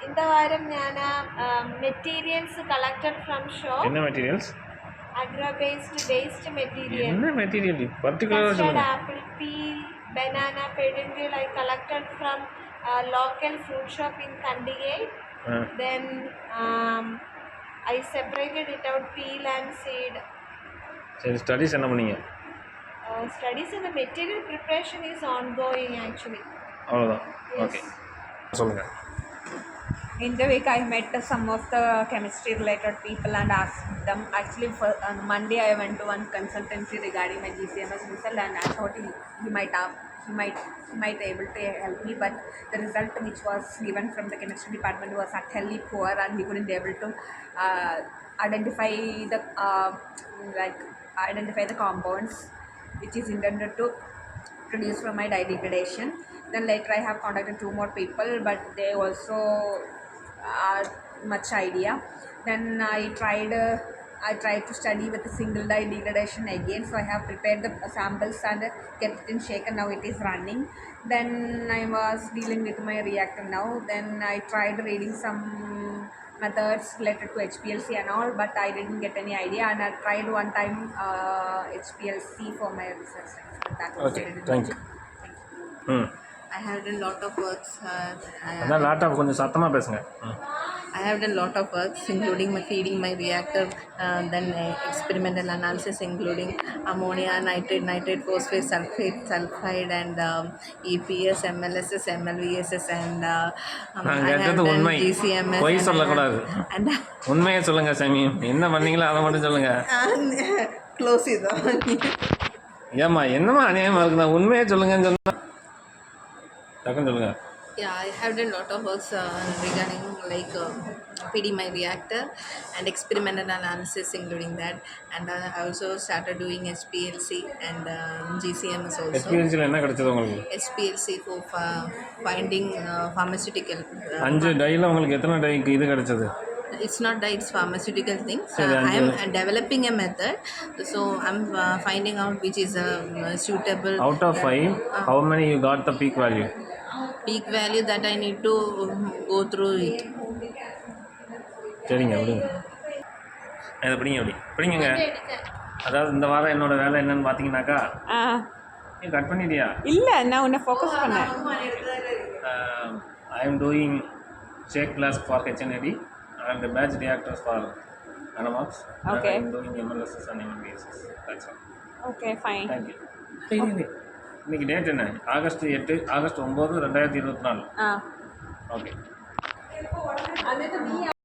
இந்த வாரம் ഞാൻ മെറ്റീരിയൽസ് കളക്റ്റഡ് ഫ്രം ഷോപ്പ്. என்ன மெட்டீரியல்ஸ்? agro based material. என்ன மெட்டீரியல் பர்టిక్యులரா சொல்லுங்க. Apple peel, banana peduncle I collected from local fruit shop in Kandigay. Then I separated it out, peel and seed. சரி, studies என்ன பண்ணீங்க? Studies in the material preparation is ongoing actually. அவ்வளோதான். Okay, சொல்லுங்க. In the week, I met some of the chemistry related people and asked them. Actually, on Monday, I went to one consultancy regarding my GCMS result, and I thought he might able to help me. But the result which was given from the chemistry department was utterly poor, and he couldn't able to identify the compounds which is intended to produce from my degradation. Then later I have contacted 2 more people, but they also are much idea. Then I tried to study with a single dye degradation again, so I have prepared the samples and kept it in shaker. Now it is running. Then I was dealing with my reactor now. Then I tried reading some methods related to HPLC and all, but I didn't get any idea, and I tried one time HPLC for my research. That was okay, thank you. I have done lot of works. அதான் laptop கொஞ்சம் சத்தமாக பேசுங்க. I have done lot of works including feeding my reactor, then experimental analysis including ammonia, nitrate, phosphate, sulfide and EPS, MLSS, MLVSS and I have done GCMS. பொய் சொல்லக்கூடாது, உண்மையை சொல்லுங்க சாமி. என்ன பண்ணீங்களோ அதை மட்டும் சொல்லுங்க. க்ளோஸ் இதோ. ஏம்மா என்னம்மா அநியாயமாக இருக்குதா? உண்மையை சொல்லுங்கன்னு சொன்னா டக்குன்னு சொல்லுங்க. Yeah, I have done lot of works regarding like feeding my reactor and experimental analysis including that, and I also started doing HPLC and GCMS also. HPLC என்ன கிடைச்சது உங்களுக்கு? HPLC for finding pharmaceutical. 5 டைல உங்களுக்கு எத்தனை டைக்கு இது கிடைச்சது? It's not that it's pharmaceutical thing. I am developing a method, so I'm finding out which is suitable. Out of 5, how many you got the peak value? Peak value that I need to go through it. சரிங்க, விடுங்க. இதை பிடிங்க. அதாவது இந்த வாரம் என்னோட வேலை என்னன்னு பார்த்தீங்கன்னாக்கா, நீ கட் பண்ணிட்டியா? இல்லை, நான் உன்னை ஃபோக்கஸ் பண்ணேன். I am doing shake flask for HNAD and the batch reactors for Nanomox. Okay. I am doing MLSS and MLVSS. That's all. Okay, fine. Thank you. இன்னைக்கு டேட் என்ன? August 8, August 9, 2024. ஓகே.